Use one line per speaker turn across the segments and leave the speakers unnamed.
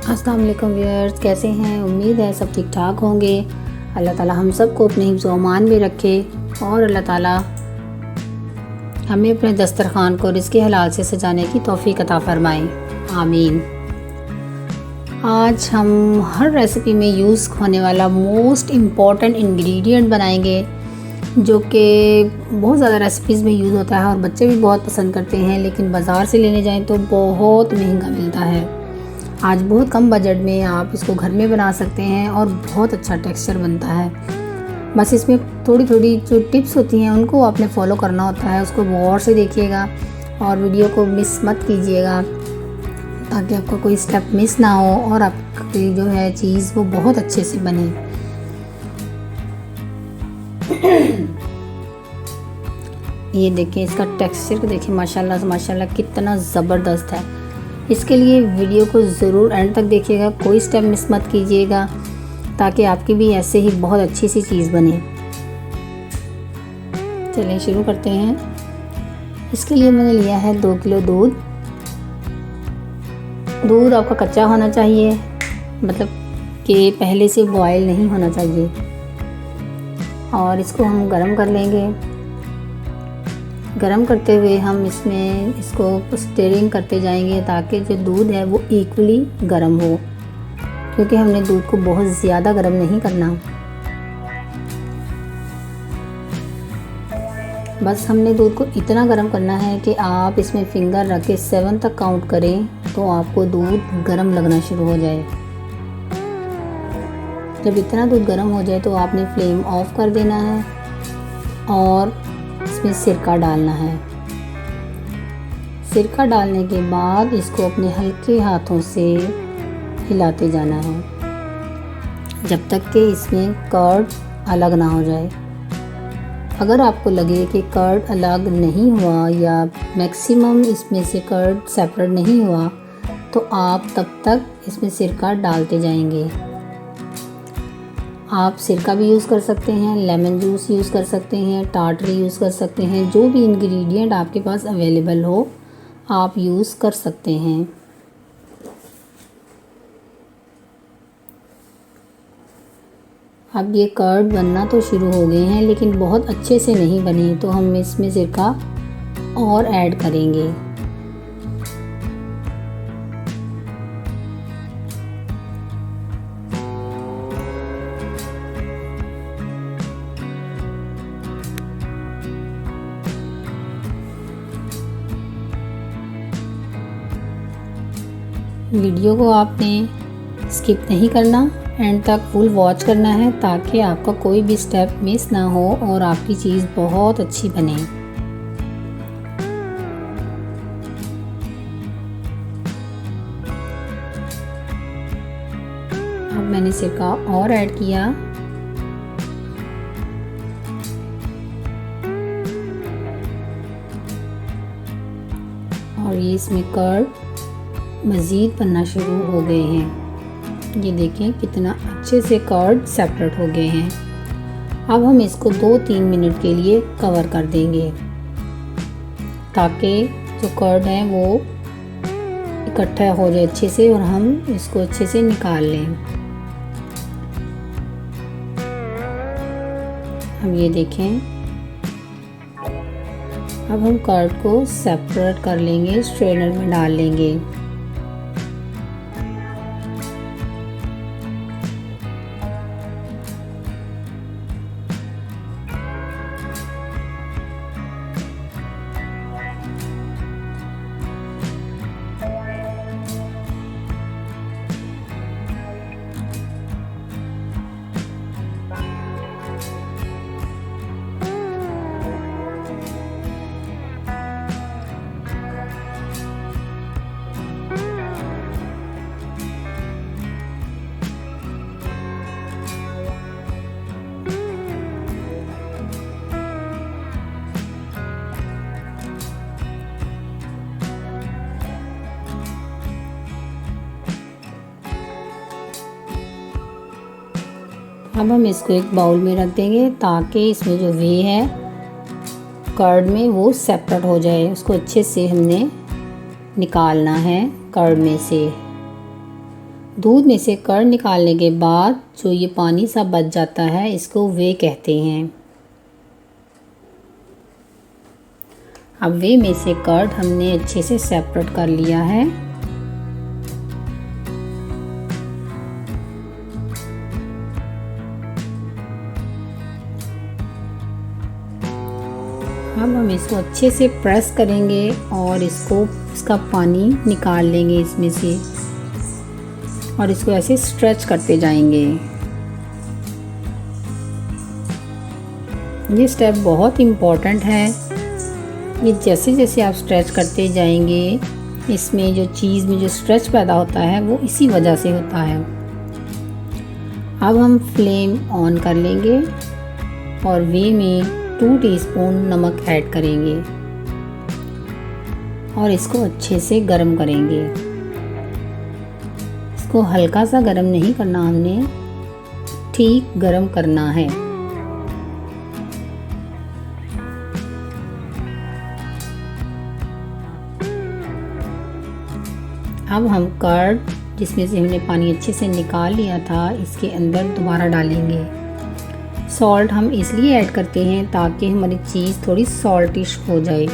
अस्सलाम वालेकुम व्यूअर्स, कैसे हैं? उम्मीद है सब ठीक ठाक होंगे। अल्लाह ताला हम सबको अपने हिफ्ज़ व अमान में रखे और अल्लाह ताला हमें अपने दस्तरखान को रिज़्क़ हलाल से सजाने की तौफ़ीक अता फ़रमाए, आमीन। आज हम हर रेसिपी में यूज़ होने वाला मोस्ट इम्पॉर्टेंट इंग्रेडिएंट बनाएंगे, जो कि बहुत ज़्यादा रेसिपीज़ में यूज़ होता है और बच्चे भी बहुत पसंद करते हैं, लेकिन बाज़ार से लेने जाएं तो बहुत महंगा मिलता है। आज बहुत कम बजट में आप इसको घर में बना सकते हैं और बहुत अच्छा टेक्सचर बनता है। बस इसमें थोड़ी थोड़ी जो टिप्स होती हैं उनको आपने फॉलो करना होता है। उसको गौर से देखिएगा और वीडियो को मिस मत कीजिएगा, ताकि आपका कोई स्टेप मिस ना हो और आपकी जो है चीज़ वो बहुत अच्छे से बने। ये देखिए, इसका टेक्सचर को देखिए, माशाल्लाह से माशाल्लाह कितना ज़बरदस्त है। इसके लिए वीडियो को ज़रूर एंड तक देखिएगा, कोई स्टेप मिस मत कीजिएगा, ताकि आपकी भी ऐसे ही बहुत अच्छी सी चीज़ बने। चलिए शुरू करते हैं। इसके लिए मैंने लिया है 2 किलो दूध। दूध आपका कच्चा होना चाहिए, मतलब कि पहले से बॉयल नहीं होना चाहिए। और इसको हम गरम कर लेंगे। गरम करते हुए हम इसको स्टीरिंग करते जाएंगे, ताकि जो दूध है वो इक्वली गरम हो, क्योंकि हमने दूध को बहुत ज़्यादा गरम नहीं करना। बस हमने दूध को इतना गरम करना है कि आप इसमें फिंगर रख के 7 तक काउंट करें तो आपको दूध गरम लगना शुरू हो जाए। जब इतना दूध गरम हो जाए तो आपने फ्लेम ऑफ कर देना है और इसमें सिरका डालना है। सिरका डालने के बाद इसको अपने हल्के हाथों से हिलाते जाना है, जब तक कि इसमें कर्ड अलग ना हो जाए। अगर आपको लगे कि कर्ड अलग नहीं हुआ या मैक्सिमम इसमें से कर्ड सेपरेट नहीं हुआ, तो आप तब तक इसमें सिरका डालते जाएंगे। आप सिरका भी यूज़ कर सकते हैं, लेमन जूस यूज़ कर सकते हैं, टार्टरी यूज़ कर सकते हैं। जो भी इंग्रेडिएंट आपके पास अवेलेबल हो आप यूज़ कर सकते हैं। अब ये कर्ड बनना तो शुरू हो गए हैं, लेकिन बहुत अच्छे से नहीं बने, तो हम इसमें सिरका और ऐड करेंगे। वीडियो को आपने स्किप नहीं करना, एंड तक फुल वॉच करना है, ताकि आपका कोई भी स्टेप मिस ना हो और आपकी चीज़ बहुत अच्छी बने। अब मैंने सिरका और ऐड किया और ये इसमें कर्ड मज़ीद बनना शुरू हो गए हैं। ये देखें कितना अच्छे से कर्ड सेपरेट हो गए हैं। अब हम इसको 2-3 मिनट के लिए कवर कर देंगे, ताकि जो कर्ड है वो इकट्ठा हो जाए अच्छे से और हम इसको अच्छे से निकाल लें। अब ये देखें, अब हम कर्ड को सेपरेट कर लेंगे, स्ट्रेनर में डाल लेंगे। अब हम इसको एक बाउल में रख देंगे, ताकि इसमें जो वे है कर्ड में वो सेपरेट हो जाए। उसको अच्छे से हमने निकालना है कर्ड में से। दूध में से कर्ड निकालने के बाद जो ये पानी सा बच जाता है इसको वे कहते हैं। अब वे में से कर्ड हमने अच्छे से सेपरेट कर लिया है। अब हम इसको अच्छे से प्रेस करेंगे और इसका पानी निकाल लेंगे इसमें से और इसको ऐसे स्ट्रेच करते जाएंगे। ये स्टेप बहुत इम्पॉर्टेंट है। ये जैसे जैसे आप स्ट्रेच करते जाएंगे इसमें जो चीज़ में जो स्ट्रेच पैदा होता है वो इसी वजह से होता है। अब हम फ्लेम ऑन कर लेंगे और वे में 2 टीस्पून नमक ऐड करेंगे और इसको अच्छे से गरम करेंगे। इसको हल्का सा गरम नहीं करना, हमने ठीक गरम करना है। अब हम कर्ड जिसमें से हमने पानी अच्छे से निकाल लिया था इसके अंदर दोबारा डालेंगे। सॉल्ट हम इसलिए ऐड करते हैं ताकि हमारी चीज़ थोड़ी सॉल्टिश हो जाए।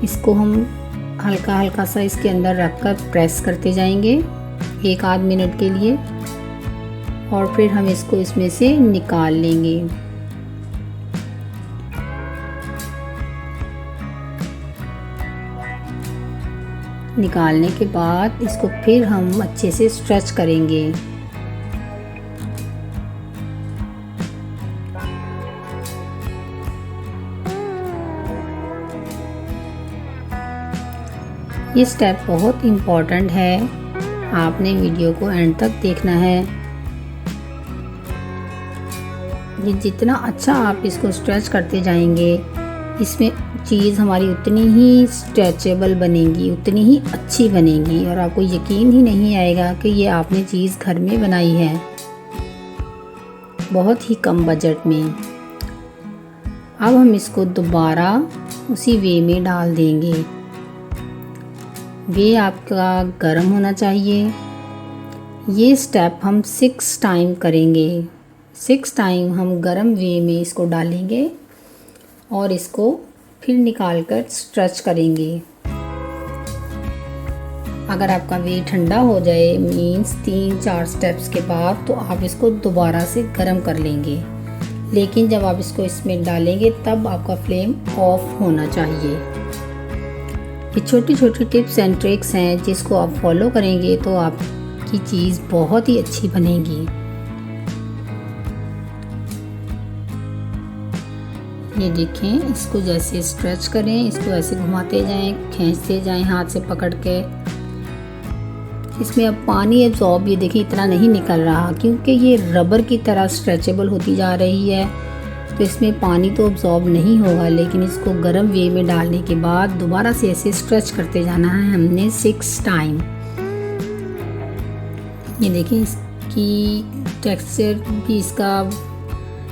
इसको हम हल्का हल्का सा इसके अंदर रखकर प्रेस करते जाएंगे 1-8 मिनट के लिए और फिर हम इसको इसमें से निकाल लेंगे। निकालने के बाद इसको फिर हम अच्छे से स्ट्रेच करेंगे। ये स्टेप बहुत इम्पॉर्टेंट है, आपने वीडियो को एंड तक देखना है। ये जितना अच्छा आप इसको स्ट्रेच करते जाएंगे इसमें चीज़ हमारी उतनी ही स्ट्रेचेबल बनेगी, उतनी ही अच्छी बनेगी और आपको यकीन ही नहीं आएगा कि ये आपने चीज़ घर में बनाई है बहुत ही कम बजट में। अब हम इसको दोबारा उसी वे में डाल देंगे। वे आपका गर्म होना चाहिए। ये स्टेप हम 6 टाइम करेंगे। 6 टाइम हम गर्म वे में इसको डालेंगे और इसको फिर निकाल कर स्ट्रेच करेंगे। अगर आपका वे ठंडा हो जाए मीन्स 3-4 स्टेप्स के बाद तो आप इसको दोबारा से गर्म कर लेंगे, लेकिन जब आप इसको इसमें डालेंगे तब आपका फ्लेम ऑफ होना चाहिए। ये छोटी छोटी टिप्स एंड ट्रिक्स हैं जिसको आप फॉलो करेंगे तो आपकी चीज़ बहुत ही अच्छी बनेगी। ये देखें, इसको जैसे स्ट्रेच करें, इसको ऐसे घुमाते जाएं, खींचते जाएं हाथ से पकड़ के। इसमें अब पानी एब्जॉर्ब ये देखिए इतना नहीं निकल रहा क्योंकि ये रबर की तरह स्ट्रेचेबल होती जा रही है तो इसमें पानी तो एब्जॉर्ब नहीं होगा, लेकिन इसको गर्म वे में डालने के बाद दोबारा से ऐसे स्ट्रेच करते जाना है हमने 6 टाइम। ये देखिए इसकी टेक्सचर भी इसका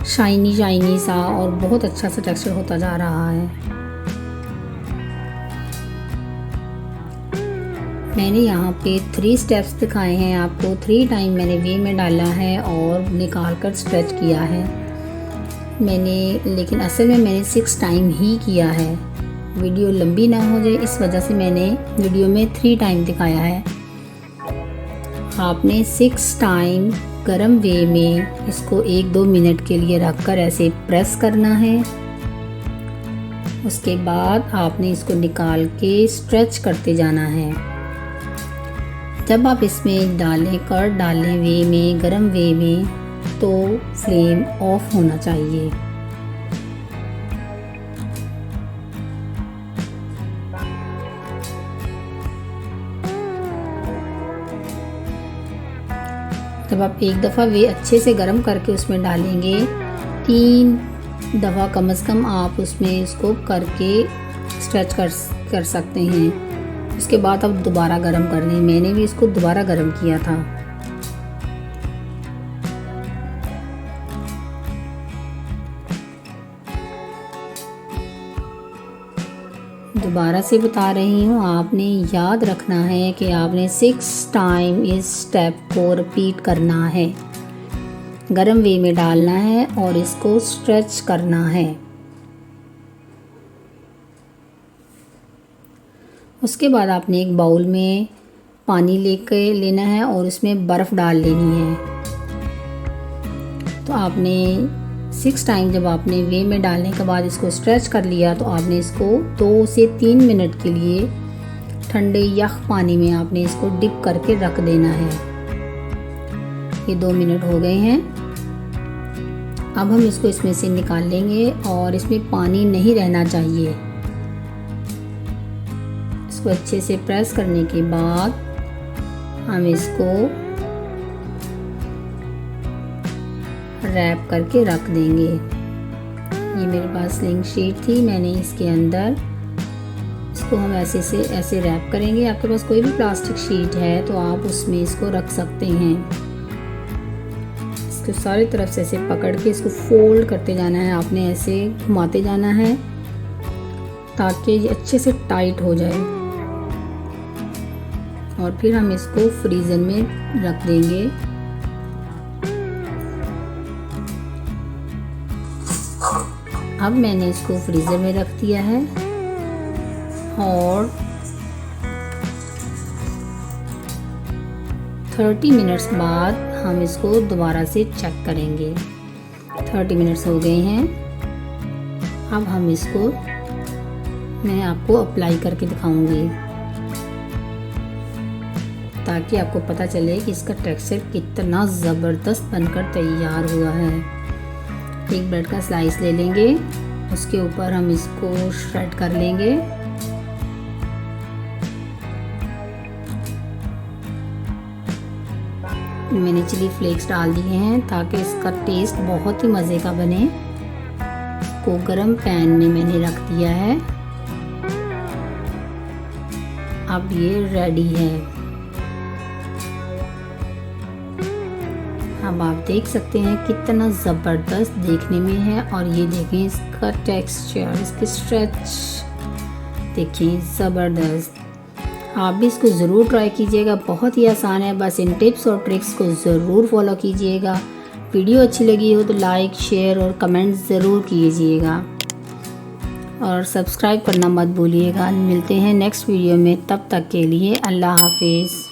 शाइनी सा और बहुत अच्छा सा टेक्सचर होता जा रहा है। मैंने यहाँ पे 3 स्टेप्स दिखाए हैं आपको। 3 टाइम मैंने वे में डाला है और निकाल कर स्ट्रेच किया है लेकिन असल में मैंने 6 टाइम ही किया है। वीडियो लंबी ना हो जाए इस वजह से मैंने वीडियो में 3 टाइम दिखाया है। आपने 6 टाइम गरम वे में इसको 1-2 मिनट के लिए रखकर ऐसे प्रेस करना है। उसके बाद आपने इसको निकाल के स्ट्रेच करते जाना है। जब आप इसमें कर्ड डालें वे में, गरम वे में, तो फ्लेम ऑफ होना चाहिए। जब आप एक दफ़ा वे अच्छे से गर्म करके उसमें डालेंगे, 3 दफ़ा कम से कम आप उसमें इसको करके स्ट्रेच कर सकते हैं। उसके बाद आप दोबारा गर्म कर लें। मैंने भी इसको दोबारा गर्म किया था। दोबारा से बता रही हूँ, आपने याद रखना है कि आपने 6 टाइम इस स्टेप को रिपीट करना है। गरम वे में डालना है और इसको स्ट्रेच करना है। उसके बाद आपने एक बाउल में पानी लेके लेना है और उसमें बर्फ़ डाल लेनी है। तो आपने 6 टाइम जब आपने वे में डालने के बाद इसको स्ट्रेच कर लिया तो आपने इसको 2 से 3 मिनट के लिए ठंडे यख पानी में आपने इसको डिप करके रख देना है। ये 2 मिनट हो गए हैं। अब हम इसको इसमें से निकाल लेंगे और इसमें पानी नहीं रहना चाहिए। इसको अच्छे से प्रेस करने के बाद हम इसको रैप करके रख देंगे। ये मेरे पास स्लिंग शीट थी, मैंने इसके अंदर इसको हम ऐसे रैप करेंगे। आपके पास कोई भी प्लास्टिक शीट है तो आप उसमें इसको रख सकते हैं। इसको सारी तरफ से ऐसे पकड़ के इसको फोल्ड करते जाना है, आपने ऐसे घुमाते जाना है ताकि ये अच्छे से टाइट हो जाए। और फिर हम इसको फ्रीज़र में रख देंगे। अब मैंने इसको फ्रीज़र में रख दिया है और 30 मिनट्स बाद हम इसको दोबारा से चेक करेंगे। 30 मिनट्स हो गए हैं। अब हम इसको मैं आपको अप्लाई करके दिखाऊंगी ताकि आपको पता चले कि इसका टेक्सचर कितना ज़बरदस्त बनकर तैयार हुआ है। एक ब्रेड का स्लाइस ले लेंगे, उसके ऊपर हम इसको श्रेड कर लेंगे। मैंने चिली फ्लेक्स डाल दिए हैं ताकि इसका टेस्ट बहुत ही मज़े का बने। को गरम पैन में मैंने रख दिया है। अब ये रेडी है। अब आप देख सकते हैं कितना ज़बरदस्त देखने में है और ये देखें इसका टेक्सचर, इसकी स्ट्रेच देखें ज़बरदस्त। आप भी इसको ज़रूर ट्राई कीजिएगा, बहुत ही आसान है। बस इन टिप्स और ट्रिक्स को ज़रूर फॉलो कीजिएगा। वीडियो अच्छी लगी हो तो लाइक, शेयर और कमेंट ज़रूर कीजिएगा और सब्सक्राइब करना मत भूलिएगा। मिलते हैं नेक्स्ट वीडियो में, तब तक के लिए अल्लाह हाफिज़।